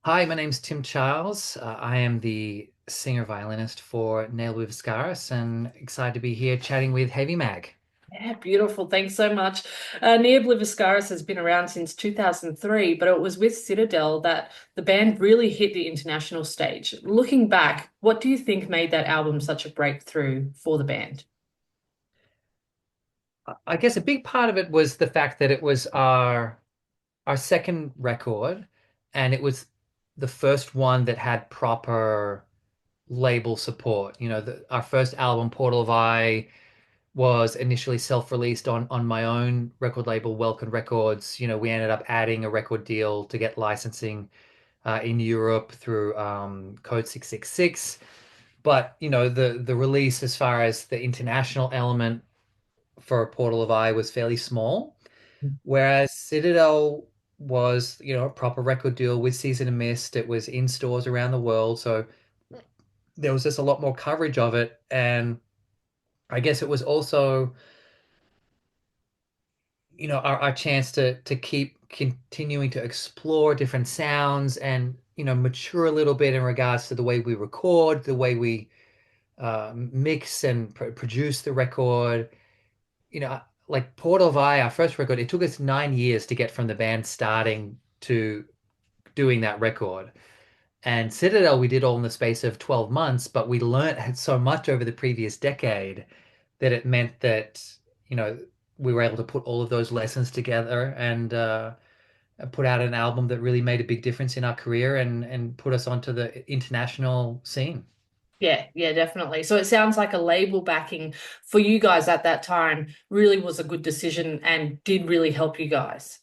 Hi, my name's Tim Charles. I am the singer violinist for Obliviscaris and excited to be here chatting with Heavy Mag. Yeah, beautiful. Thanks so much. Obliviscaris has been around since 2003, but it was with Citadel that the band really hit the international stage. Looking back, what do you think made that album such a breakthrough for the band? I guess a big part of it was the fact that it was our second record, and it was the first one that had proper label support. Our first album, Portal of Eye, was initially self-released on my own record label, Welcome Records. We ended up adding a record deal to get licensing in Europe through Code 666. But the release as far as the international element for Portal of Eye was fairly small, whereas Citadel was a proper record deal with Season and Mist. It was in stores around the world, so there was just a lot more coverage of it, and I guess it was also our chance to keep continuing to explore different sounds and mature a little bit in regards to the way we record, the way we mix and produce the record. Like Portal Vi, our first record, it took us 9 years to get from the band starting to doing that record. And Citadel, we did all in the space of 12 months, but we learned so much over the previous decade that it meant that, you know, we were able to put all of those lessons together and put out an album that really made a big difference in our career and put us onto the international scene. Yeah, yeah, definitely. So it sounds like a label backing for you guys at that time really was a good decision and did really help you guys.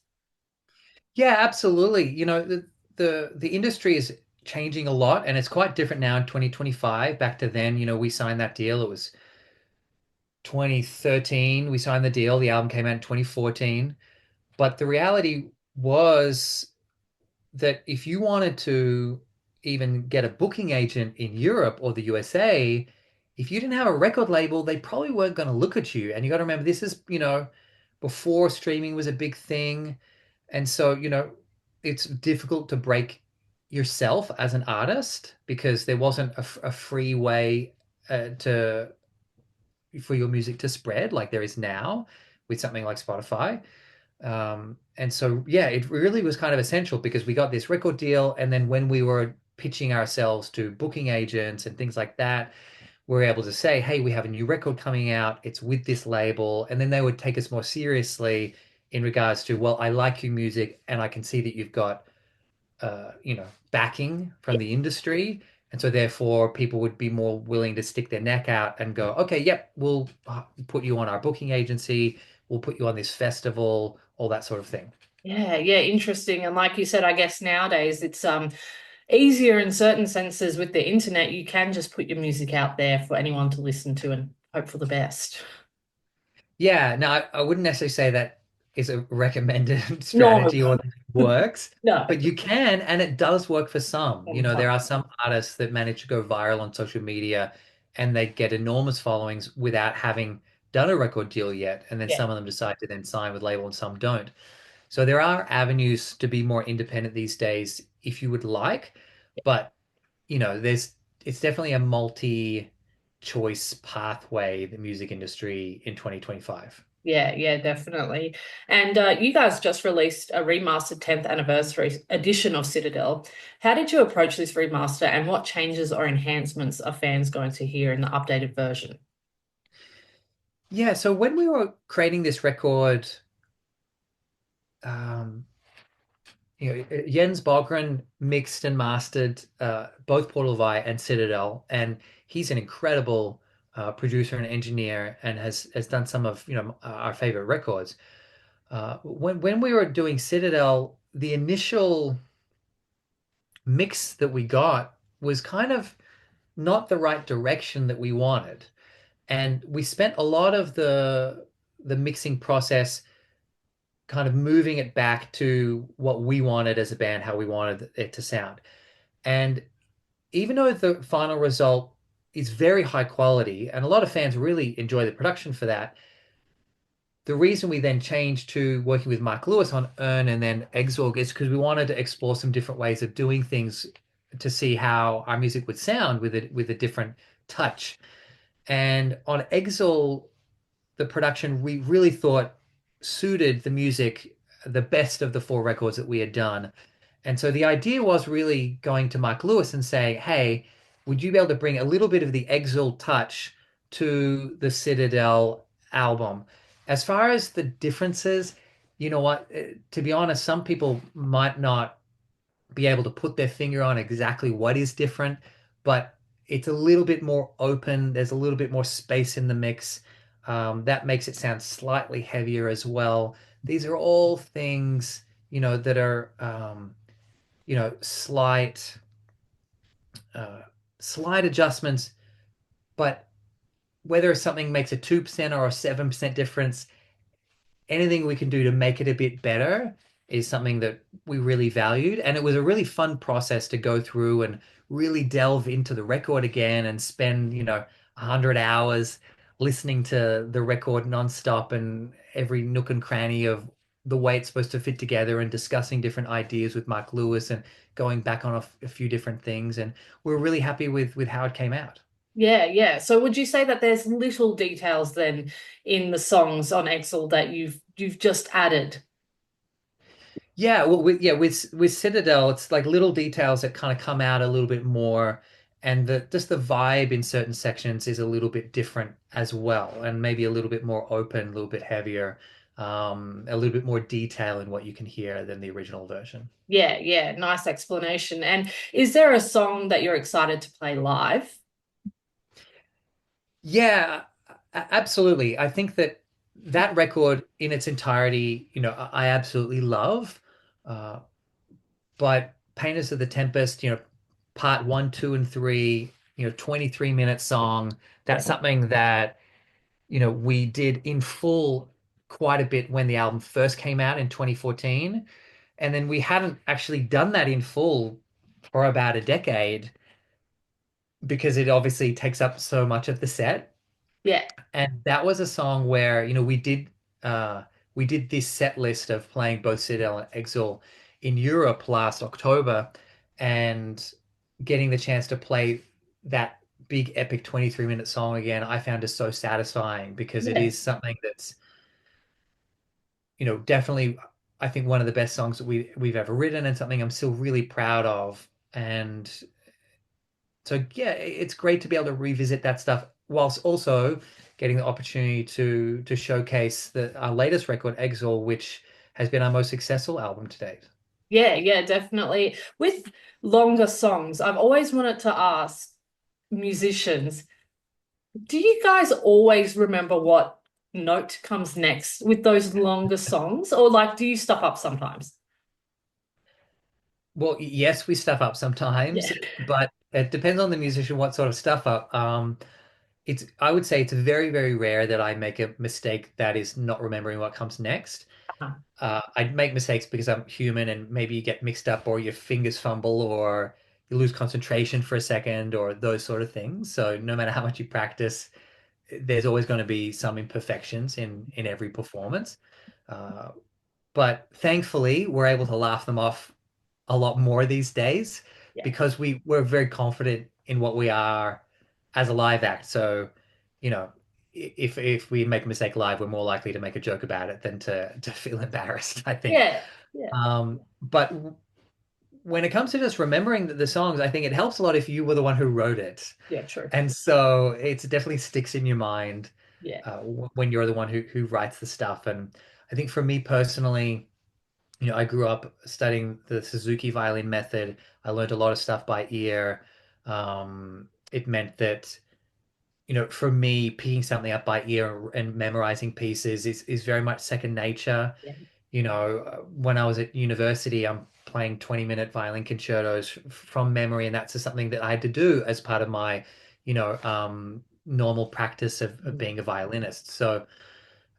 Yeah, absolutely. The industry is changing a lot and it's quite different now in 2025. Back to then, we signed that deal. It was 2013. We signed the deal. The album came out in 2014. But the reality was that if you wanted to even get a booking agent in Europe or the USA, if you didn't have a record label, they probably weren't going to look at you. And you got to remember, this is, before streaming was a big thing. And so, it's difficult to break yourself as an artist because there wasn't a free way to for your music to spread like there is now with something like Spotify. And so, yeah, it really was kind of essential because we got this record deal. And then when we were pitching ourselves to booking agents and things like that, we were able to say, hey, we have a new record coming out. It's with this label. And then they would take us more seriously in regards to, well, I like your music and I can see that you've got, backing from the industry. And so therefore people would be more willing to stick their neck out and go, okay, yep, we'll put you on our booking agency. We'll put you on this festival, all that sort of thing. Yeah, yeah, interesting. And like you said, I guess nowadays it's easier in certain senses with the internet. You can just put your music out there for anyone to listen to and hope for the best. Yeah, no, I wouldn't necessarily say that is a recommended No, strategy or that it works, no. but you can, and it does work for some. There Sometimes. are some artists that manage to go viral on social media and they get enormous followings without having done a record deal yet. And then Yeah, some of them decide to then sign with label and some don't. So there are avenues to be more independent these days if you would like, but it's definitely a multi-choice pathway, the music industry in 2025. yeah, yeah, definitely. And you guys just released a remastered 10th anniversary edition of Citadel. How did you approach this remaster and what changes or enhancements are fans going to hear in the updated version? Yeah, so when we were creating this record, um, Jens Bogren mixed and mastered both Portal Vi and Citadel, and he's an incredible producer and engineer, and has done some of our favorite records. When we were doing Citadel, the initial mix that we got was kind of not the right direction that we wanted, and we spent a lot of the mixing process kind of moving it back to what we wanted as a band, how we wanted it to sound. And even though the final result is very high quality and a lot of fans really enjoy the production for that, the reason we then changed to working with Mike Lewis on Earn and then Exorg is because we wanted to explore some different ways of doing things to see how our music would sound with a different touch. And on Exul, the production we really thought suited the music the best of the four records that we had done. And so the idea was really going to Mike Lewis and saying, hey, would you be able to bring a little bit of the Exul touch to the Citadel album? As far as the differences, you know what? To be honest, some people might not be able to put their finger on exactly what is different, but it's a little bit more open. There's a little bit more space in the mix. That makes it sound slightly heavier as well. These are all things, that are, slight, uh, slight adjustments, but whether something makes a 2% or a 7% difference, anything we can do to make it a bit better is something that we really valued. And it was a really fun process to go through and really delve into the record again and spend, 100 hours listening to the record nonstop and every nook and cranny of the way it's supposed to fit together and discussing different ideas with Mark Lewis and going back on a few different things. And we're really happy with how it came out. Yeah, yeah. So would you say that there's little details then in the songs on Exul that you've just added? Yeah, well, with Citadel, it's like little details that kind of come out a little bit more, and the vibe in certain sections is a little bit different as well, and maybe a little bit more open, a little bit heavier, a little bit more detail in what you can hear than the original version. Yeah, yeah. Nice explanation. And is there a song that you're excited to play live? Yeah, absolutely. I think that record in its entirety, I absolutely love. Uh, but Painters of the Tempest, part one, two, and three, 23-minute song. That's Yeah. something that, we did in full quite a bit when the album first came out in 2014. And then we hadn't actually done that in full for about a decade because it obviously takes up so much of the set. Yeah. And that was a song where, we did this set list of playing both Citadel and Exile in Europe last October, and getting the chance to play that big epic 23-minute song again, I found is so satisfying because it Yeah. is something that's, definitely I think one of the best songs that we've ever written and something I'm still really proud of. And so yeah, it's great to be able to revisit that stuff whilst also getting the opportunity to showcase our latest record, Exile, which has been our most successful album to date. Yeah, yeah, definitely. With longer songs, I've always wanted to ask musicians, do you guys always remember what note comes next with those longer songs? Or like, do you stuff up sometimes? Well, yes, we stuff up Yeah. sometimes, but it depends on the musician what sort of stuff up. I would say it's very, very rare that I make a mistake that is not remembering what comes next. Uh-huh. I make mistakes because I'm human and maybe you get mixed up or your fingers fumble or you lose concentration for a second or those sort of things. So no matter how much you practice, there's always going to be some imperfections in every performance. Uh, but thankfully, we're able to laugh them off a lot more these days Yeah. because we're very confident in what we are as a live act. So, you know, if we make a mistake live, we're more likely to make a joke about it than to feel embarrassed, I think. Yeah. Yeah. But when it comes to just remembering the songs, I think it helps a lot if you were the one who wrote it. Yeah, true. And so it definitely sticks in your mind Yeah. when you're the one who writes the stuff. And I think for me personally, I grew up studying the Suzuki violin method. I learned a lot of stuff by ear. It meant that, for me, picking something up by ear and memorizing pieces is very much second nature. Yeah. When I was at university, I'm playing 20-minute violin concertos from memory, and that's just something that I had to do as part of my, normal practice of Mhm. being a violinist. So,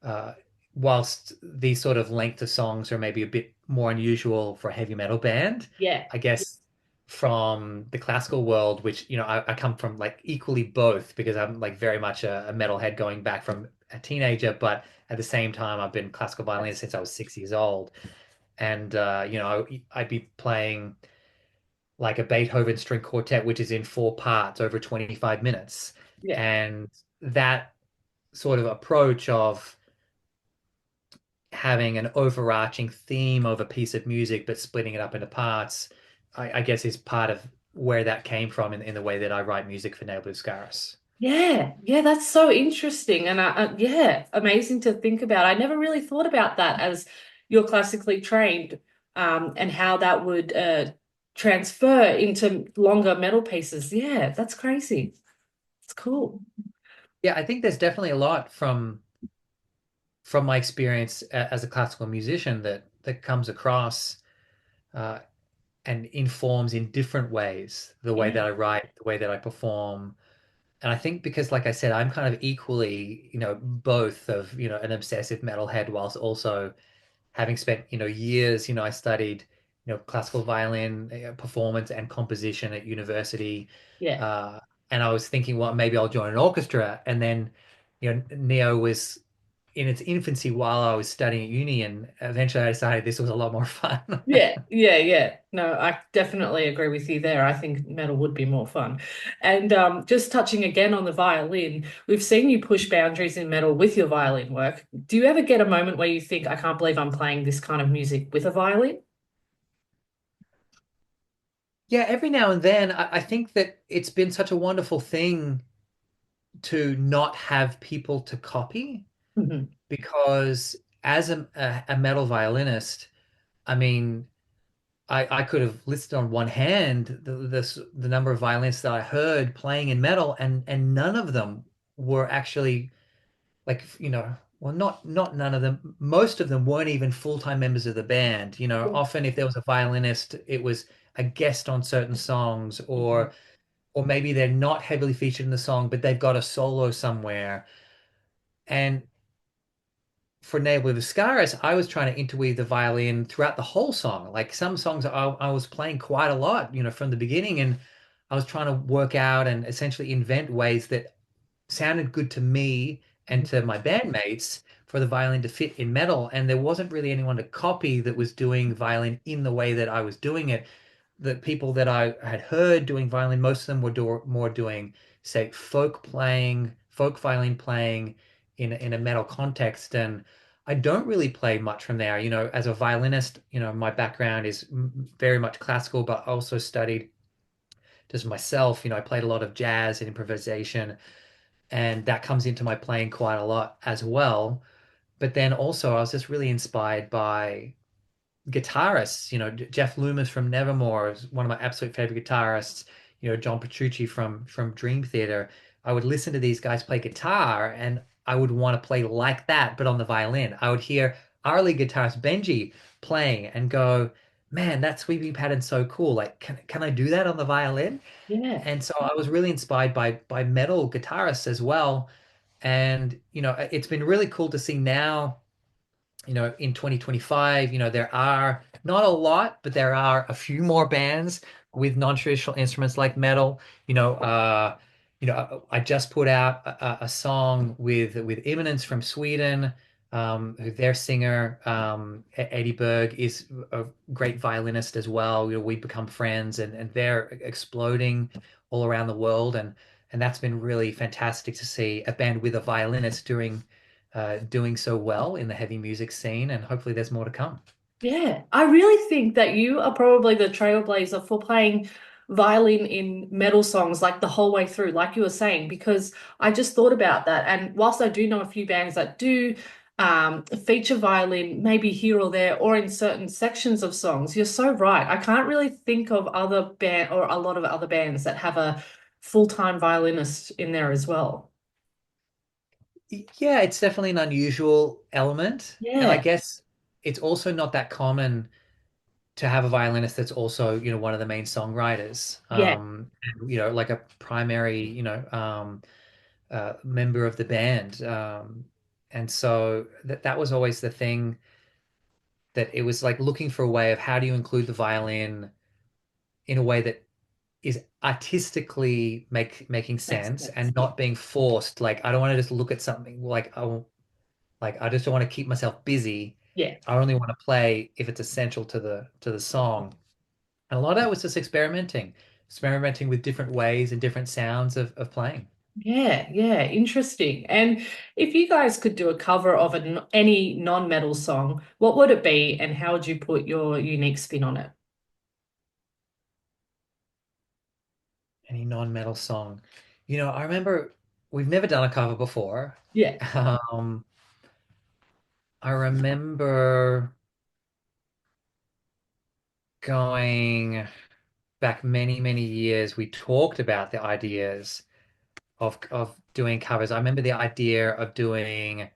uh, whilst these sort of length of songs are maybe a bit more unusual for a heavy metal band, Yeah. I guess from the classical world, which, I come from like equally both because I'm like very much a metalhead going back from a teenager, but at the same time, I've been classical violinist since I was 6 years old. And I'd be playing like a Beethoven string quartet, which is in four parts over 25 minutes. Yeah. And that sort of approach of having an overarching theme of a piece of music, but splitting it up into parts, I guess is part of where that came from in the way that I write music for Obliviscaris. Yeah, yeah, that's so interesting. And yeah, amazing to think about. I never really thought about that as you're classically trained, and how that would transfer into longer metal pieces. Yeah, that's crazy. It's cool. Yeah, I think there's definitely a lot from my experience as a classical musician that comes across uh, and informs in different ways the way Yeah, that I write, the way that I perform. And I think because, like I said, I'm kind of equally, both of, an obsessive metalhead whilst also having spent, years, I studied, classical violin performance and composition at university. yeah. Uh, and I was thinking, well, maybe I'll join an orchestra. And then, Neo was in its infancy while I was studying at uni, and eventually I decided this was a lot more fun. Yeah, yeah, yeah. No, I definitely agree with you there. I think metal would be more fun. And just touching again on the violin, we've seen you push boundaries in metal with your violin work. Do you ever get a moment where you think, I can't believe I'm playing this kind of music with a violin? Yeah, every now and then, I think that it's been such a wonderful thing to not have people to copy Mhm. because as a metal violinist, I mean, I could have listed on one hand the number of violinists that I heard playing in metal, and none of them were actually like, well, not none of them. Most of them weren't even full-time members of the band. Often if there was a violinist, it was a guest on certain songs, Mhm. or maybe they're not heavily featured in the song, but they've got a solo somewhere. And for Naval Viscaris, I was trying to interweave the violin throughout the whole song. Like some songs I was playing quite a lot, from the beginning, and I was trying to work out and essentially invent ways that sounded good to me and to my bandmates for the violin to fit in metal. And there wasn't really anyone to copy that was doing violin in the way that I was doing it. The people that I had heard doing violin, most of them were more doing, say, folk playing, folk violin playing in a metal context. And I don't really play much from there. As a violinist, my background is very much classical, but I also studied just myself. I played a lot of jazz and improvisation, and that comes into my playing quite a lot as well. But then also, I was just really inspired by guitarists. Jeff Loomis from Nevermore is one of my absolute favorite guitarists. John Petrucci from Dream Theater. I would listen to these guys play guitar, and I would want to play like that, but on the violin. I would hear our lead guitarist Benji playing and go, "Man, that sweeping pattern's so cool! Like, can I do that on the violin?" Yeah. And so I was really inspired by metal guitarists as well. And it's been really cool to see now, in 2025, there are not a lot, but there are a few more bands with non-traditional instruments like metal. I just put out a song with Imminence from Sweden. Who their singer, Eddie Berg, is a great violinist as well. We've become friends, and they're exploding all around the world, and that's been really fantastic to see a band with a violinist doing so well in the heavy music scene, and hopefully there's more to come. Yeah, I really think that you are probably the trailblazer for playing violin in metal songs like the whole way through, like you were saying, because I just thought about that. And whilst I do know a few bands that do feature violin, maybe here or there, or in certain sections of songs, you're so right. I can't really think of other band or a lot of other bands that have a full-time violinist in there as well. Yeah, it's definitely an unusual element, and I Yeah, guess it's also not that common to have a violinist that's also, one of the main songwriters, yeah, like a primary, member of the band. And so that was always the thing, that it was like looking for a way of how do you include the violin in a way that is artistically making makes sense sense. and Yeah. not being forced. Like I don't want to just look at something like, oh, Like I just don't want to keep myself busy. Yeah. I only want to play if it's essential to the song. And a lot of that was just experimenting with different ways and different sounds of playing. Yeah, yeah, interesting. And if you guys could do a cover of any non-metal song, what would it be and how would you put your unique spin on it? Any non-metal song. I remember we've never done a cover before. Yeah. Um, I remember going back many, many years, we talked about the ideas of doing covers. I remember the idea of doing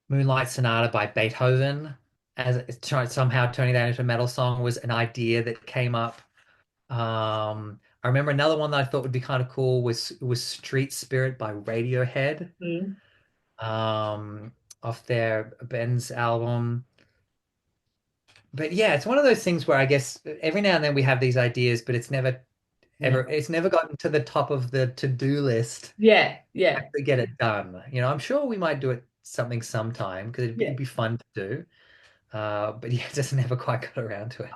Moonlight Sonata by Beethoven somehow turning that into a metal song was an idea that came up. I remember another one that I thought would be kind of cool was Street Spirit by Radiohead, Mm. um, off their Ben's album. But yeah, it's one of those things where I guess every now and then we have these ideas, but Never. it's never gotten to the top of the to-do list Yeah, yeah, to get it done. I'm sure we might do it something sometime because yeah. it'd be fun to do. But yeah, just never quite got around to it.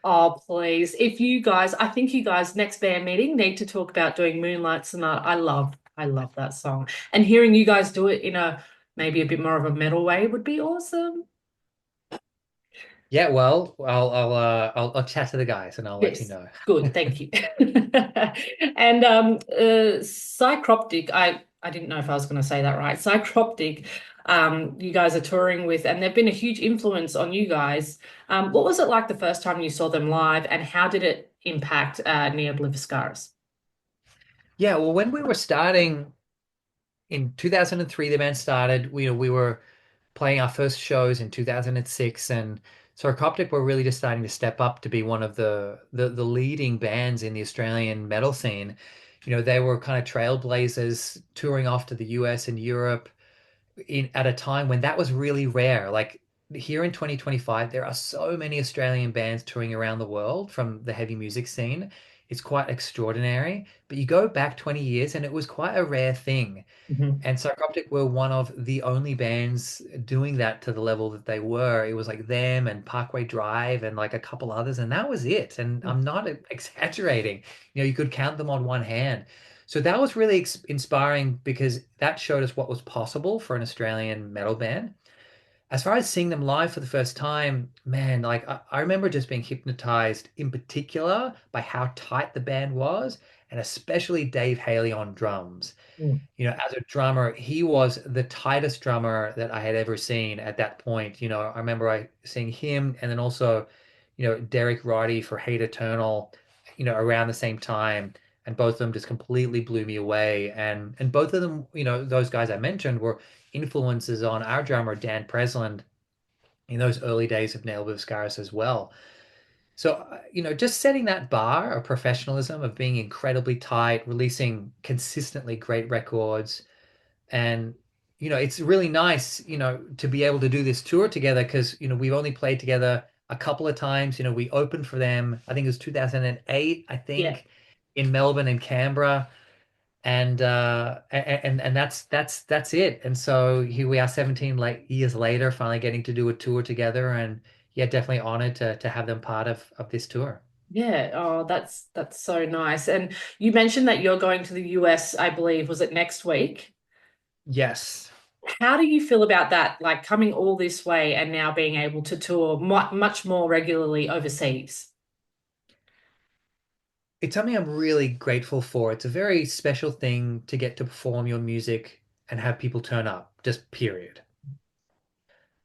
Oh, please. If you guys, I think you guys next band meeting need to talk about doing Moonlight Sonata. I love that song. And hearing you guys do it in a maybe a bit more of a metal way would be awesome. Yeah, well, I'll chat to the guys and I'll let you Yes. know. Good, thank you. And Psychroptic, I didn't know if I was going to say that right. Psychroptic, you guys are touring with, and they've been a huge influence on you guys. What was it like the first time you saw them live, and how did it impact Neo Obliviscaris? Yeah, well, when we were starting in 2003, the band started. We were playing our first shows in 2006, and so Coptic were really just starting to step up to be one of the leading bands in the Australian metal scene. They were kind of trailblazers touring off to the US and Europe in at a time when that was really rare. Like here in 2025, there are so many Australian bands touring around the world from the heavy music scene. It's quite extraordinary. But you go back 20 years and it was quite a rare thing. Mhm. And Psychoptic were one of the only bands doing that to the level that they were. It was like them and Parkway Drive and like a couple others, and that was it. And I'm not exaggerating. You could count them on one hand. So that was really inspiring because that showed us what was possible for an Australian metal band. As far as seeing them live for the first time, man, like I remember just being hypnotized in particular by how tight the band was, and especially Dave Haley on drums. Mm. As a drummer, he was the tightest drummer that I had ever seen at that point. I remember seeing him and then also, Derek Roddy for Hate Eternal, around the same time. And both of them just completely blew me away. And both of them, those guys I mentioned were influences on our drummer, Dan Presland, in those early days of Nail Scaris as well. So, just setting that bar of professionalism, of being incredibly tight, releasing consistently great records, and it's really nice to be able to do this tour together because we've only played together a couple of times. We opened for them, I think it was 2008, I Yeah. think, in Melbourne and Canberra, and that's it. And so here we are 17 years later, finally getting to do a tour together, and yeah, definitely honored to have them part of this tour. Yeah. Oh, that's so nice. And you mentioned that you're going to the US, I believe, was it next week? Yes. How do you feel about that? Like coming all this way and now being able to tour much more regularly overseas? It's something I'm really grateful for. It's a very special thing to get to perform your music and have people turn up, just period.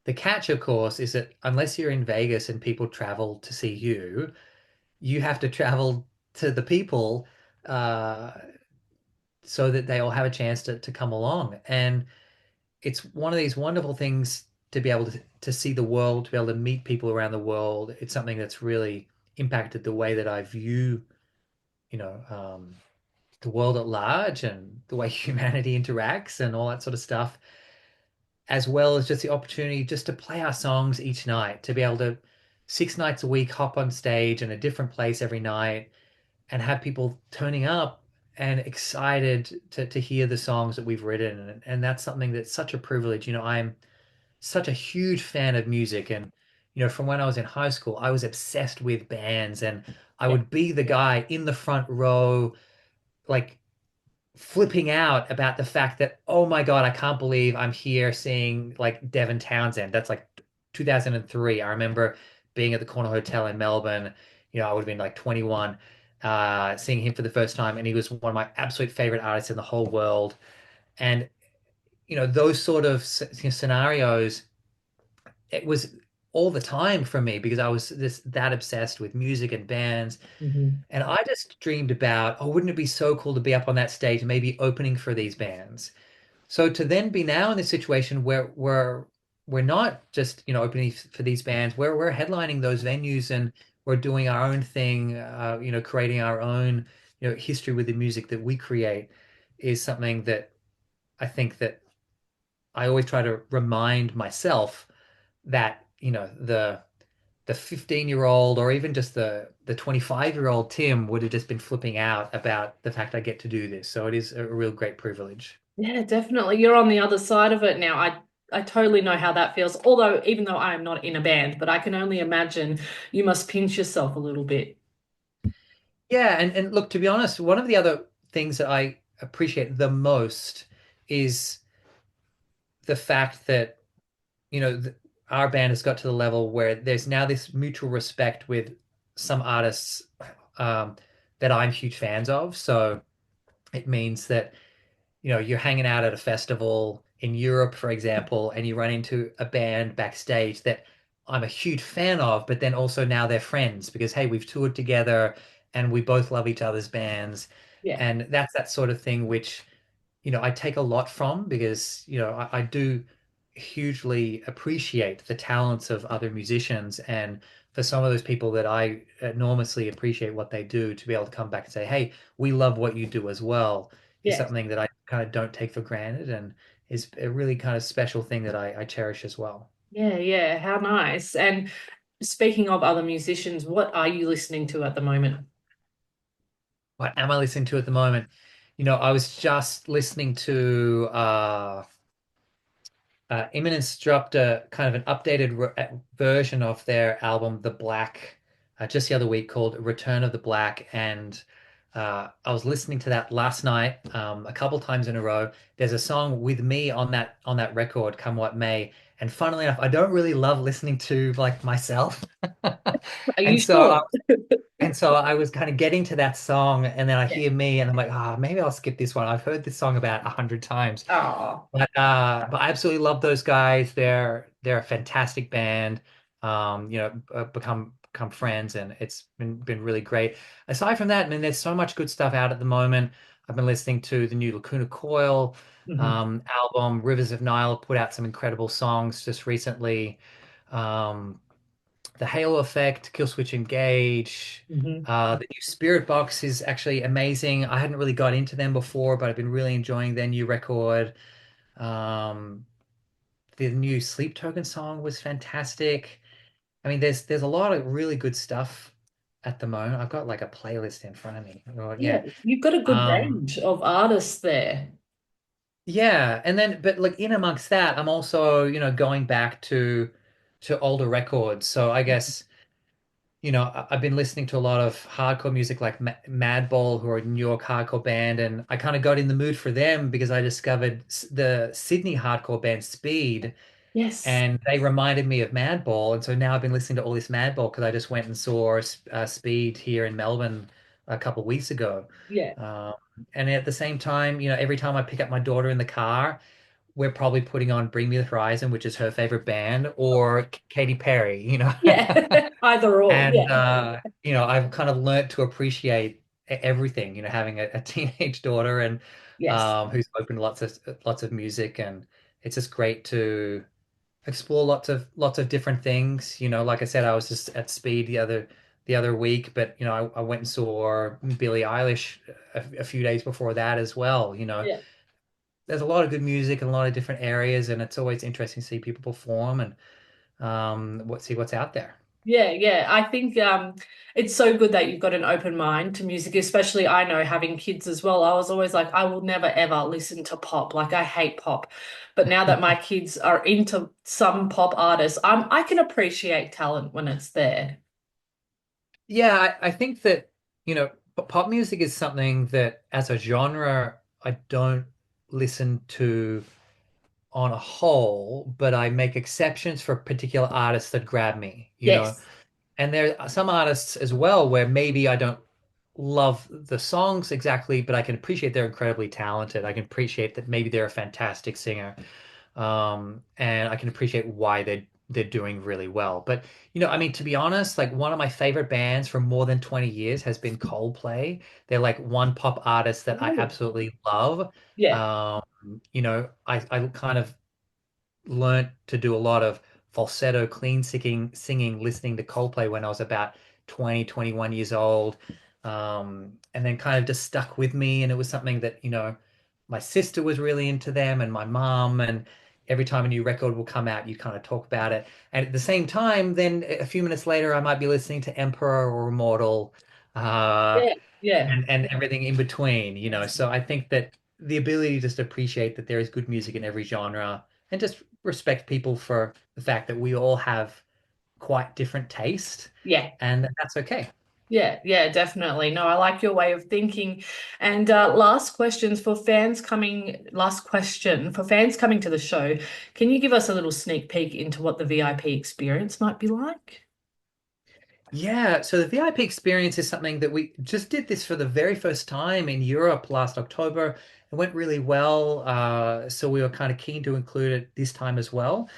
The catch, of course, is that unless you're in Vegas and people travel to see you, you have to travel to the people uh, so that they all have a chance to come along. And it's one of these wonderful things to be able to see the world, to be able to meet people around the world. It's something that's really impacted the way that I view, you know, um, the world at large and the way humanity interacts and all that sort of stuff, as well as just the opportunity just to play our songs each night, to be able to 6 nights a week hop on stage in a different place every night and have people turning up and excited to hear the songs that we've written. And that's something that's such a privilege. I'm such a huge fan of music. And, from when I was in high school, I was obsessed with bands and I Yeah. would be the guy in the front row, like flipping out about the fact that, oh my God, I can't believe I'm here seeing like Devin Townsend. That's like 2003. I remember being at the Corner Hotel in Melbourne. I would have been like 21, seeing him for the first time. And he was one of my absolute favorite artists in the whole world. And, those sort of scenarios, it was all the time for me because I was that obsessed with music and bands. Hmm. And I just dreamed about, oh, wouldn't it be so cool to be up on that stage, maybe opening for these bands? So to then be now in this situation where we're not just, opening for these bands, where we're headlining those venues and we're doing our own thing, creating our own, history with the music that we create is something that I think that I always try to remind myself that, the 15-year-old or even just the 25-year-old Tim would have just been flipping out about the fact I get to do this. So it is a real great privilege. Yeah, definitely. You're on the other side of it now. I totally know how that feels. Although, even though I am not in a band, but I can only imagine you must pinch yourself a little bit. Yeah, and look, to be honest, one of the other things that I appreciate the most is the fact that, our band has got to the level where there's now this mutual respect with some artists um, that I'm huge fans of. So it means that you're hanging out at a festival in Europe, for example, and you run into a band backstage that I'm a huge fan of, but then also now they're friends because, hey, we've toured together and we both love each other's bands. Yeah. And that's that sort of thing which, I take a lot from because, I do hugely appreciate the talents of other musicians. And for some of those people that I enormously appreciate what they do, to be able to come back and say, hey, we love what you do as well, is Yeah. something that I kind of don't take for granted and is a really kind of special thing that I cherish as well. Yeah, yeah. How nice. And speaking of other musicians, what are you listening to at the moment? What am I listening to at the moment? I was just listening to Eminence dropped a kind of an updated version of their album, The Black, just the other week called Return of the Black. And I was listening to that last night, a couple times in a row. There's a song with me on that record, Come What May. And funnily enough, I don't really love listening to like myself. Are you And so I sure? and so I was kind of getting to that song, and then I Yeah. hear me, and I'm like, maybe I'll skip this one. I've heard this song about 100 times. Oh, But I absolutely love those guys. They're a fantastic band. Become friends, and it's been really great. Aside from that, I mean, there's so much good stuff out at the moment. I've been listening to the new Lacuna Coil hmm. album. Rivers of Nile put out some incredible songs just recently. Um, the Halo Effect, Killswitch Engage. Hmm. The new Spirit Box is actually amazing. I hadn't really got into them before, but I've been really enjoying their new record. Um, the new Sleep Token song was fantastic. I mean, there's a lot of really good stuff at the moment. I've got like a playlist in front of me. Oh, Yeah, yeah. you've got a good Um, range of artists there. yeah, and then but like in amongst that, I'm also, going back to older records. So I guess, I've been listening to a lot of hardcore music like Madball, who are a New York hardcore band, and I kind of got in the mood for them because I discovered the Sydney hardcore band Speed, Yes. and they reminded me of Madball, and so now I've been listening to all this Madball because I just went and saw Speed here in Melbourne a couple of weeks ago. Yeah. Um, and at the same time, every time I pick up my daughter in the car, we're probably putting on Bring Me the Horizon, which is her favorite band, or Katy Perry. Yeah. Either or. And Yeah. I've kind of learnt to appreciate everything, having a teenage daughter and Yes. who's open to lots of music, and it's just great to explore lots of different things. Like I said, I was just at Speed the other week, but I went and saw Billie Eilish a few days before that as well. Yeah. There's a lot of good music in a lot of different areas, and it's always interesting to see people perform and see what's out there. Yeah, yeah. I think it's so good that you've got an open mind to music, especially I know having kids as well. I was always like, I will never ever listen to pop. Like I hate pop. But now that my kids are into some pop artists, I can appreciate talent when it's there. Yeah, I think that, pop music is something that as a genre, I don't listen to on a whole, but I make exceptions for particular artists that grab me. Yes. And there are some artists as well where maybe I don't love the songs exactly, but I can appreciate they're incredibly talented. I can appreciate that maybe they're a fantastic singer. And I can appreciate why they're doing really well. But I mean, to be honest, like one of my favorite bands for more than 20 years has been Coldplay. They're like one pop artist that I Oh, absolutely love. yeah. I kind of learned to do a lot of falsetto clean singing listening to Coldplay when I was about 20, 21 years old. And then kind of just stuck with me. And it was something that, my sister was really into them and my mom. And every time a new record will come out, you kind of talk about it. And at the same time, then a few minutes later, I might be listening to Emperor or Immortal. Uh, Yeah. Yeah. and everything in between. So I think that the ability to just appreciate that there is good music in every genre and just respect people for the fact that we all have quite different taste Yeah. and that's okay. Yeah, yeah, definitely. No, I like your way of thinking. And last question for fans coming to the show, can you give us a little sneak peek into what the VIP experience might be like? Yeah, so the VIP experience is something that we just did this for the very first time in Europe last October. It went really well, so we were kind of keen to include it this time as well.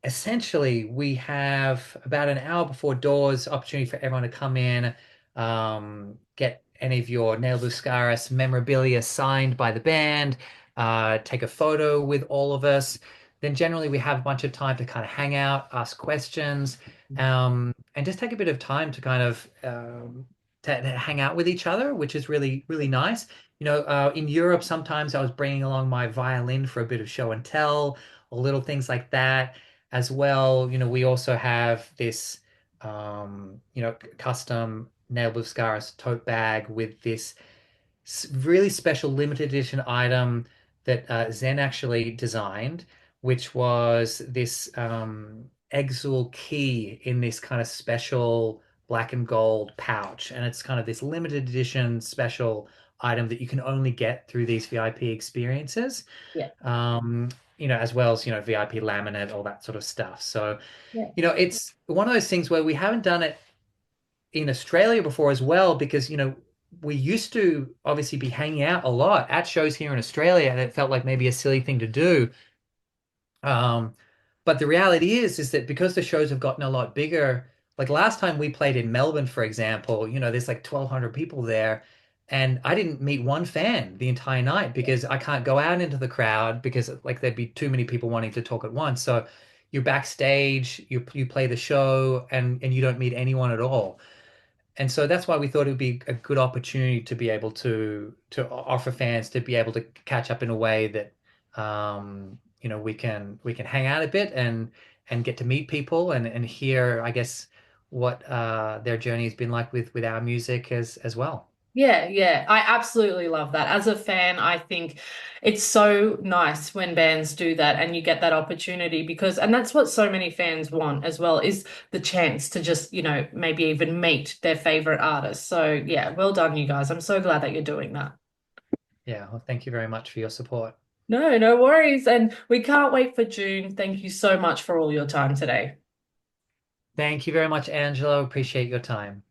Essentially, we have about an hour before doors, opportunity for everyone to come in, get any of your Obliviscaris memorabilia signed by the band, take a photo with all of us. Then generally we have a bunch of time to kind of hang out, ask questions, and just take a bit of time to kind of to hang out with each other, which is really, really nice. In Europe, sometimes I was bringing along my violin for a bit of show and tell or little things like that as well. We also have this, custom Nail with Scars tote bag with this really special limited edition item that Zen actually designed, which was this Exul key in this kind of special black and gold pouch. And it's kind of this limited edition special item that you can only get through these VIP experiences Yeah. um, as well as, VIP laminate, all that sort of stuff. So, Yeah. it's one of those things where we haven't done it in Australia before as well, because, we used to obviously be hanging out a lot at shows here in Australia, and it felt like maybe a silly thing to do. Um, but the reality is that because the shows have gotten a lot bigger, like last time we played in Melbourne, for example, there's like 1,200 people there. And I didn't meet one fan the entire night because I can't go out into the crowd because like there'd be too many people wanting to talk at once. So you're backstage, you play the show and you don't meet anyone at all. And so that's why we thought it would be a good opportunity to be able to offer fans to be able to catch up in a way that we can hang out a bit and get to meet people and hear, I guess, what their journey has been like with our music as well. Yeah, yeah, I absolutely love that. As a fan, I think it's so nice when bands do that and you get that opportunity and that's what so many fans want as well, is the chance to just, maybe even meet their favorite artist. So, yeah, well done, you guys. I'm so glad that you're doing that. Yeah, well, thank you very much for your support. No, no worries. And we can't wait for June. Thank you so much for all your time today. Thank you very much, Angelo. Appreciate your time.